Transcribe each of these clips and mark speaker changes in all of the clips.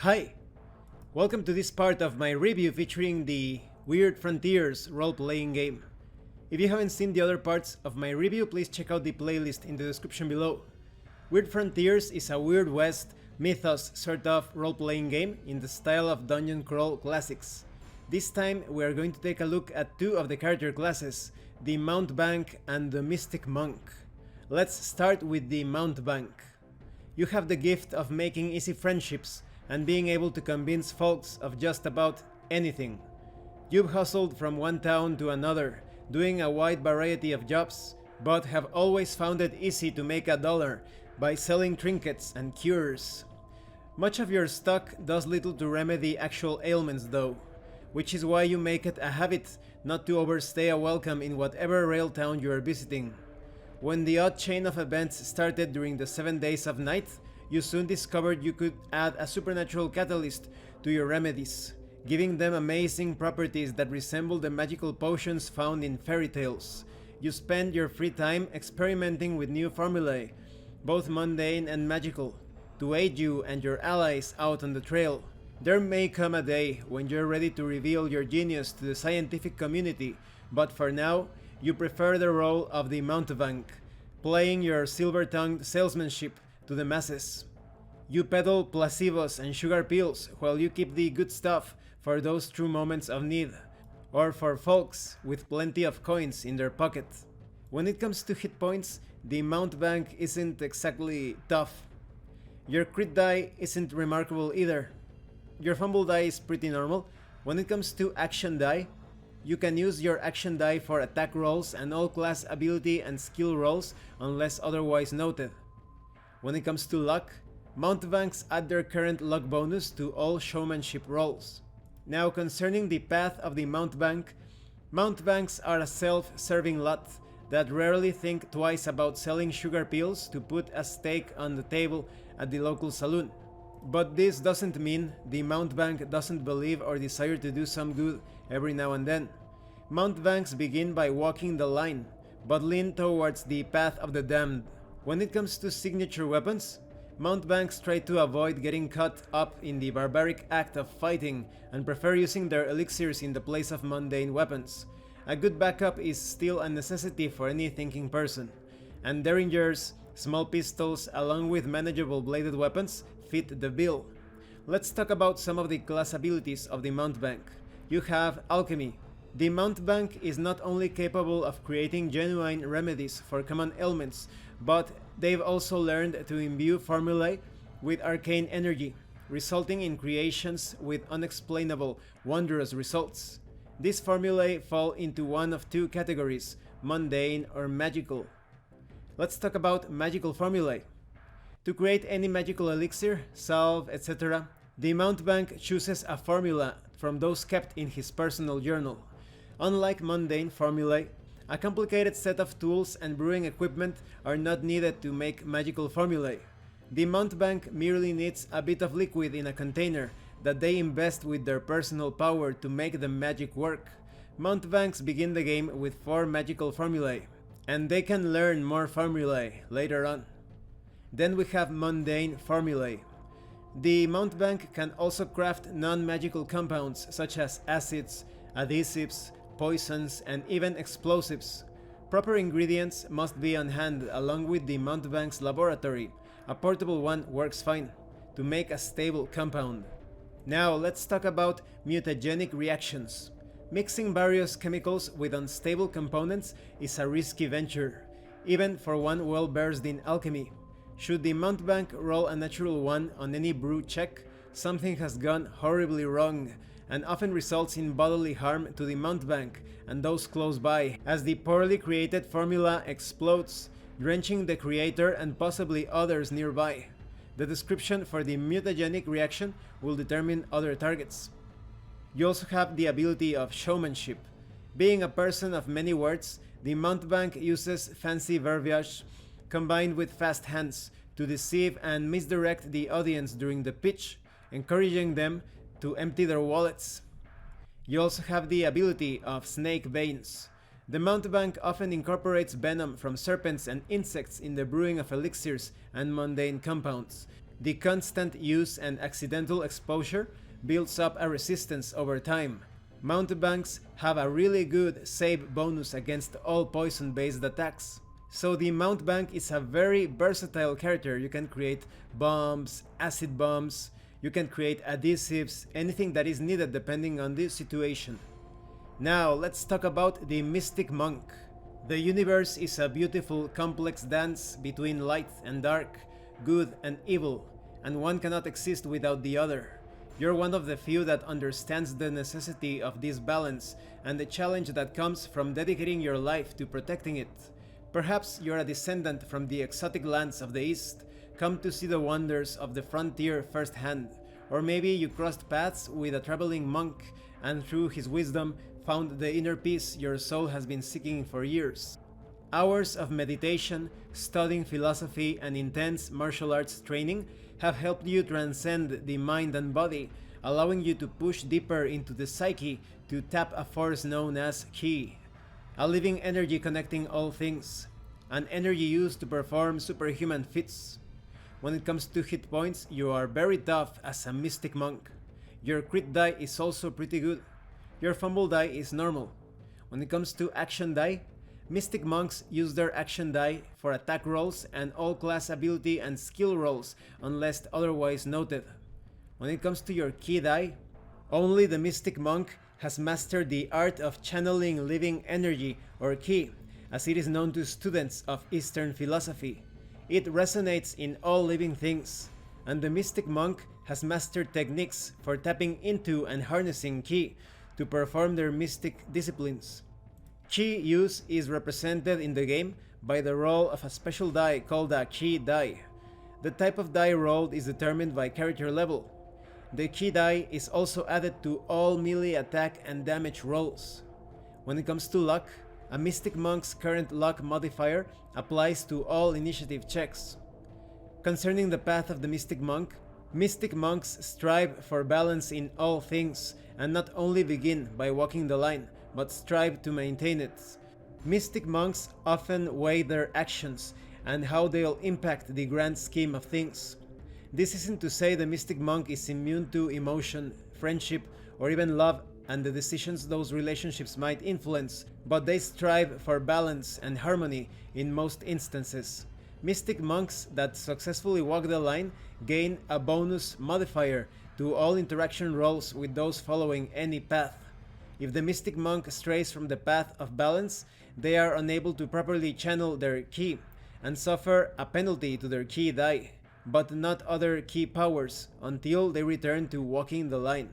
Speaker 1: Hi! Welcome to this part of my review featuring the Weird Frontiers role-playing game. If you haven't seen the other parts of my review, please check out the playlist in the description below. Weird Frontiers is a Weird West mythos sort of role-playing game in the style of dungeon crawl classics. This time we are going to take a look at two of the character classes, the Mountebank and the Mystic Monk. Let's start with the Mountebank. You have the gift of making easy friendships and being able to convince folks of just about anything. You've hustled from one town to another, doing a wide variety of jobs, but have always found it easy to make $1 by selling trinkets and cures. Much of your stock does little to remedy actual ailments though, which is why you make it a habit not to overstay a welcome in whatever rail town you are visiting. When the odd chain of events started during the 7 days of night, you soon discovered you could add a supernatural catalyst to your remedies, giving them amazing properties that resemble the magical potions found in fairy tales. You spend your free time experimenting with new formulae, both mundane and magical, to aid you and your allies out on the trail. There may come a day when you're ready to reveal your genius to the scientific community, but for now, you prefer the role of the Mountebank, playing your silver-tongued salesmanship to the masses. You peddle placebos and sugar pills while you keep the good stuff for those true moments of need, or for folks with plenty of coins in their pocket. When it comes to hit points, the Mountebank isn't exactly tough. Your crit die isn't remarkable either. Your fumble die is pretty normal. When it comes to action die, you can use your action die for attack rolls and all class ability and skill rolls unless otherwise noted. When it comes to luck, Mountebanks add their current luck bonus to all showmanship rolls. Now concerning the path of the Mountebank, Mountebanks are a self-serving lot that rarely think twice about selling sugar pills to put a steak on the table at the local saloon. But this doesn't mean the Mountebank doesn't believe or desire to do some good every now and then. Mountebanks begin by walking the line, but lean towards the path of the damned. When it comes to signature weapons, Mountebanks try to avoid getting caught up in the barbaric act of fighting and prefer using their elixirs in the place of mundane weapons. A good backup is still a necessity for any thinking person, and derringers, small pistols along with manageable bladed weapons fit the bill. Let's talk about some of the class abilities of the Mountebank. You have Alchemy. The Mountebank is not only capable of creating genuine remedies for common ailments, but they've also learned to imbue formulae with arcane energy, resulting in creations with unexplainable, wondrous results. These formulae fall into one of two categories, mundane or magical. Let's talk about magical formulae. To create any magical elixir, salve, etc., the Mountebank chooses a formula from those kept in his personal journal. Unlike mundane formulae, a complicated set of tools and brewing equipment are not needed to make magical formulae. The Mountebank merely needs a bit of liquid in a container that they invest with their personal power to make the magic work. Mountebanks begin the game with 4 magical formulae, and they can learn more formulae later on. Then we have mundane formulae. The Mountebank can also craft non-magical compounds such as acids, adhesives, poisons, and even explosives. Proper ingredients must be on hand along with the Mountebank's laboratory. A portable one works fine to make a stable compound. Now let's talk about mutagenic reactions. Mixing various chemicals with unstable components is a risky venture, even for one well versed in alchemy. Should the Mountebank roll a natural 1 on any brew check, something has gone horribly wrong, and often results in bodily harm to the Mountebank and those close by, as the poorly created formula explodes, drenching the creator and possibly others nearby. The description for the mutagenic reaction will determine other targets. You also have the ability of showmanship. Being a person of many words, the Mountebank uses fancy verbiage combined with fast hands to deceive and misdirect the audience during the pitch, encouraging them to empty their wallets. You also have the ability of snake veins. The Mountebank often incorporates venom from serpents and insects in the brewing of elixirs and mundane compounds. The constant use and accidental exposure builds up a resistance over time. Mountebanks have a really good save bonus against all poison-based attacks. So the Mountebank is a very versatile character. You can create bombs, acid bombs, you can create adhesives, anything that is needed depending on the situation. Now let's talk about the Mystic Monk. The universe is a beautiful, complex dance between light and dark, good and evil, and one cannot exist without the other. You're one of the few that understands the necessity of this balance and the challenge that comes from dedicating your life to protecting it. Perhaps you're a descendant from the exotic lands of the East, come to see the wonders of the frontier firsthand, or maybe you crossed paths with a traveling monk and through his wisdom found the inner peace your soul has been seeking for years. Hours of meditation, studying philosophy, and intense martial arts training have helped you transcend the mind and body, allowing you to push deeper into the psyche to tap a force known as Ki, a living energy connecting all things, an energy used to perform superhuman feats. When it comes to hit points, you are very tough as a Mystic Monk. Your crit die is also pretty good. Your fumble die is normal. When it comes to action die, Mystic Monks use their action die for attack rolls and all class ability and skill rolls unless otherwise noted. When it comes to your Ki die, only the Mystic Monk has mastered the art of channeling living energy, or Ki, as it is known to students of Eastern philosophy. It resonates in all living things, and the Mystic Monk has mastered techniques for tapping into and harnessing Ki to perform their mystic disciplines. Chi use is represented in the game by the roll of a special die called a Chi die. The type of die rolled is determined by character level. The Chi die is also added to all melee attack and damage rolls. When it comes to luck, a Mystic Monk's current luck modifier applies to all initiative checks. Concerning the path of the Mystic Monk, Mystic Monks strive for balance in all things and not only begin by walking the line, but strive to maintain it. Mystic Monks often weigh their actions and how they'll impact the grand scheme of things. This isn't to say the Mystic Monk is immune to emotion, friendship, or even love and the decisions those relationships might influence, but they strive for balance and harmony in most instances. Mystic Monks that successfully walk the line gain a bonus modifier to all interaction rolls with those following any path. If the Mystic Monk strays from the path of balance, they are unable to properly channel their Ki and suffer a penalty to their Ki die, but not other Ki powers until they return to walking the line.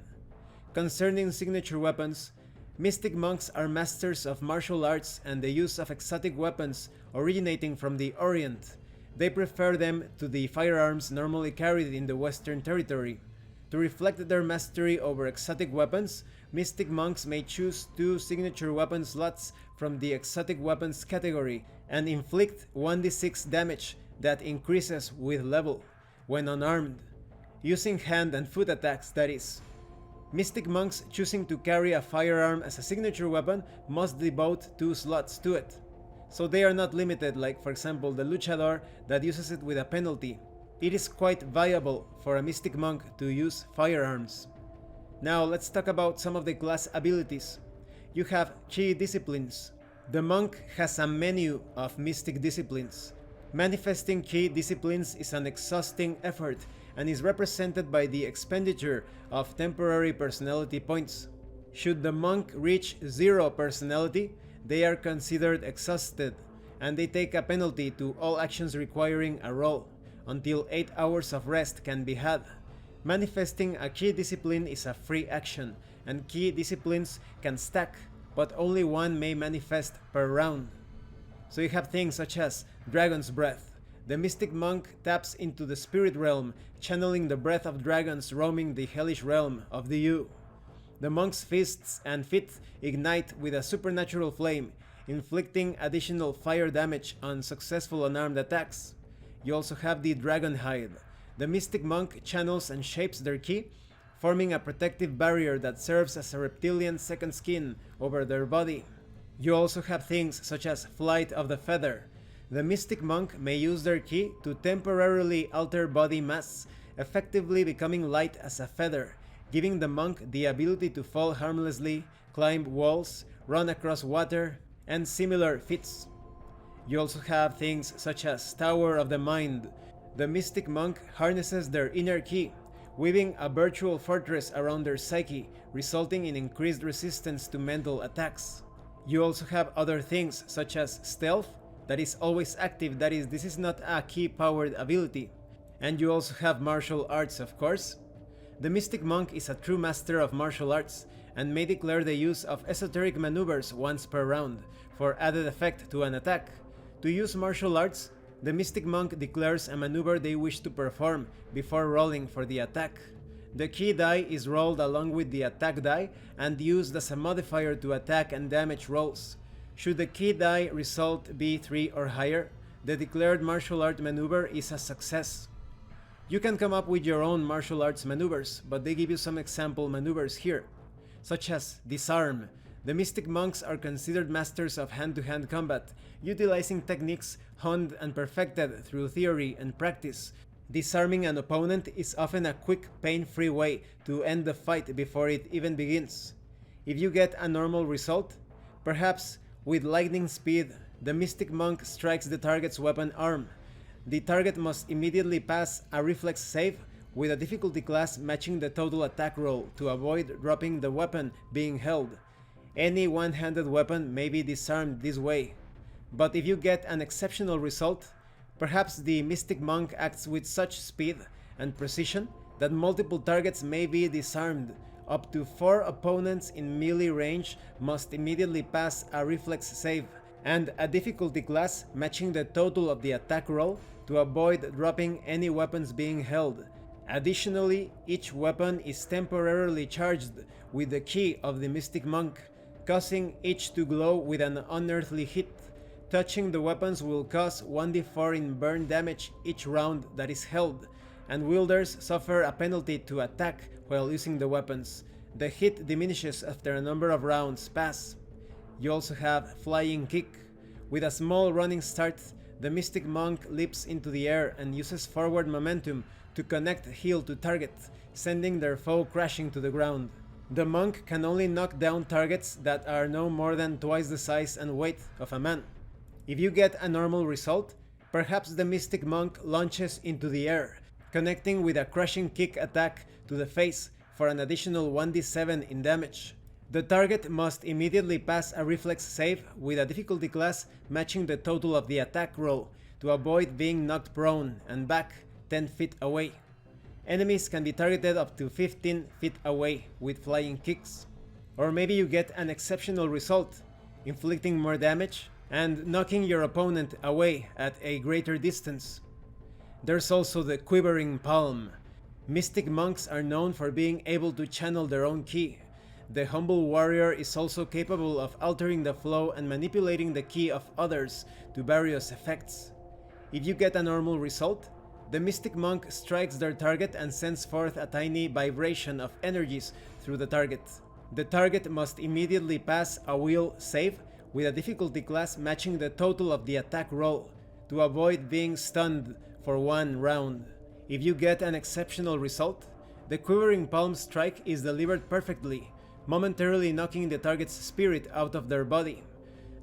Speaker 1: Concerning signature weapons, Mystic Monks are masters of martial arts and the use of exotic weapons originating from the Orient. They prefer them to the firearms normally carried in the Western Territory. To reflect their mastery over exotic weapons, Mystic Monks may choose 2 signature weapon slots from the exotic weapons category and inflict 1d6 damage that increases with level, when unarmed, using hand and foot attacks that is. Mystic Monks choosing to carry a firearm as a signature weapon must devote 2 slots to it. So they are not limited like for example the luchador that uses it with a penalty. It is quite viable for a Mystic Monk to use firearms. Now let's talk about some of the class abilities. You have Chi disciplines. The monk has a menu of mystic disciplines. Manifesting Chi disciplines is an exhausting effort and is represented by the expenditure of temporary personality points. Should the monk reach 0 personality, they are considered exhausted and they take a penalty to all actions requiring a roll, until 8 hours of rest can be had. Manifesting a Ki discipline is a free action, and Ki disciplines can stack, but only one may manifest per round. So you have things such as Dragon's Breath. The Mystic Monk taps into the spirit realm, channeling the breath of dragons roaming the hellish realm of the U. The monk's fists and feet ignite with a supernatural flame, inflicting additional fire damage on successful unarmed attacks. You also have the Dragon Hide. The Mystic Monk channels and shapes their Ki, forming a protective barrier that serves as a reptilian second skin over their body. You also have things such as Flight of the Feather. The Mystic Monk may use their ki to temporarily alter body mass, effectively becoming light as a feather, giving the monk the ability to fall harmlessly, climb walls, run across water, and similar feats. You also have things such as Tower of the Mind. The Mystic Monk harnesses their inner ki, weaving a virtual fortress around their psyche, resulting in increased resistance to mental attacks. You also have other things such as Stealth, that is always active, that is, this is not a ki-powered ability. And you also have Martial Arts, of course. The Mystic Monk is a true master of martial arts, and may declare the use of esoteric maneuvers once per round, for added effect to an attack. To use martial arts, the Mystic Monk declares a maneuver they wish to perform before rolling for the attack. The ki die is rolled along with the attack die and used as a modifier to attack and damage rolls. Should the ki die result be 3 or higher, the declared martial art maneuver is a success. You can come up with your own martial arts maneuvers, but they give you some example maneuvers here, such as Disarm. The Mystic Monks are considered masters of hand-to-hand combat, utilizing techniques honed and perfected through theory and practice. Disarming an opponent is often a quick, pain-free way to end the fight before it even begins. If you get a normal result, perhaps with lightning speed, the Mystic Monk strikes the target's weapon arm. The target must immediately pass a reflex save with a difficulty class matching the total attack roll to avoid dropping the weapon being held. Any one-handed weapon may be disarmed this way. But if you get an exceptional result, perhaps the Mystic Monk acts with such speed and precision that multiple targets may be disarmed. Up to 4 opponents in melee range must immediately pass a reflex save and a difficulty class matching the total of the attack roll to avoid dropping any weapons being held. Additionally, each weapon is temporarily charged with the ki of the Mystic Monk, causing each to glow with an unearthly hit. Touching the weapons will cause 1d4 in burn damage each round that is held, and wielders suffer a penalty to attack while using the weapons. The hit diminishes after a number of rounds pass. You also have Flying Kick. With a small running start, the Mystic Monk leaps into the air and uses forward momentum to connect heel to target, sending their foe crashing to the ground. The monk can only knock down targets that are no more than twice the size and weight of a man. If you get a normal result, perhaps the Mystic Monk launches into the air, connecting with a crushing kick attack to the face for an additional 1d7 in damage. The target must immediately pass a reflex save with a difficulty class matching the total of the attack roll to avoid being knocked prone and back 10 feet away. Enemies can be targeted up to 15 feet away with flying kicks. Or maybe you get an exceptional result, inflicting more damage and knocking your opponent away at a greater distance. There's also the Quivering Palm. Mystic Monks are known for being able to channel their own ki. The humble warrior is also capable of altering the flow and manipulating the ki of others to various effects. If you get a normal result, the Mystic Monk strikes their target and sends forth a tiny vibration of energies through the target. The target must immediately pass a will save with a difficulty class matching the total of the attack roll to avoid being stunned for 1 round. If you get an exceptional result, the Quivering Palm strike is delivered perfectly, momentarily knocking the target's spirit out of their body.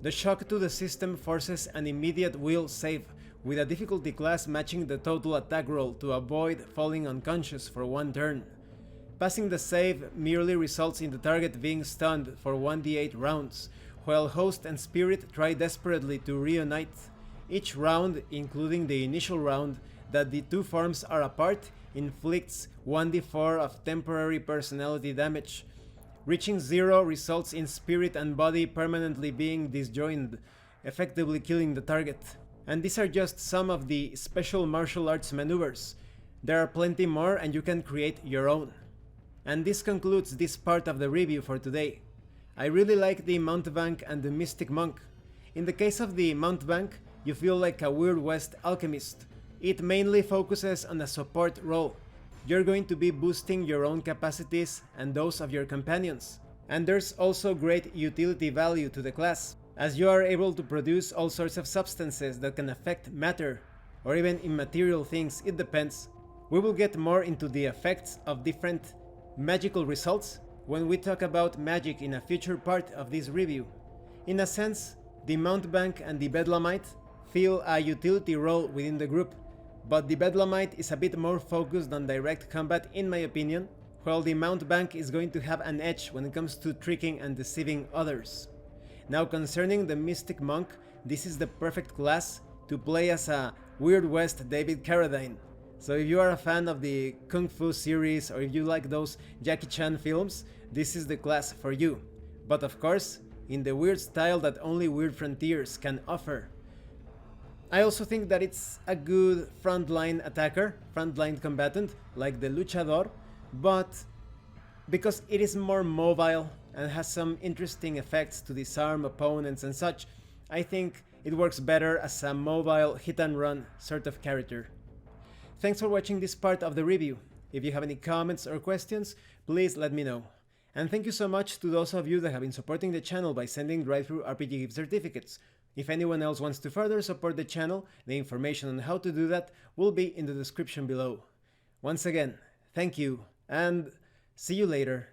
Speaker 1: The shock to the system forces an immediate will save with a difficulty class matching the total attack roll to avoid falling unconscious for 1 turn. Passing the save merely results in the target being stunned for 1d8 rounds, while host and spirit try desperately to reunite. Each round, including the initial round that the 2 forms are apart, inflicts 1d4 of temporary personality damage. Reaching 0 results in spirit and body permanently being disjoined, effectively killing the target. And these are just some of the special martial arts maneuvers. There are plenty more and you can create your own. And this concludes this part of the review for today. I really like the Mountebank and the Mystic Monk. In the case of the Mountebank, you feel like a Weird West alchemist. It mainly focuses on a support role. You're going to be boosting your own capacities and those of your companions. And there's also great utility value to the class. as you are able to produce all sorts of substances that can affect matter, or even immaterial things, it depends. We will get more into the effects of different magical results when we talk about magic in a future part of this review. In a sense, the Mountebank and the Bedlamite fill a utility role within the group, but the Bedlamite is a bit more focused on direct combat in my opinion, while the Mountebank is going to have an edge when it comes to tricking and deceiving others. Now concerning the Mystic Monk, this is the perfect class to play as a Weird West David Carradine. So if you are a fan of the Kung Fu series or if you like those Jackie Chan films, this is the class for you. But of course, in the weird style that only Weird Frontiers can offer. I also think that it's a good frontline attacker, frontline combatant, like the luchador, but because it is more mobile and has some interesting effects to disarm opponents and such, I think it works better as a mobile hit and run sort of character. Thanks for watching this part of the review. If you have any comments or questions, please let me know. And thank you so much to those of you that have been supporting the channel by sending drive-thru RPG gift certificates. If anyone else wants to further support the channel, the information on how to do that will be in the description below. Once again, thank you, and see you later.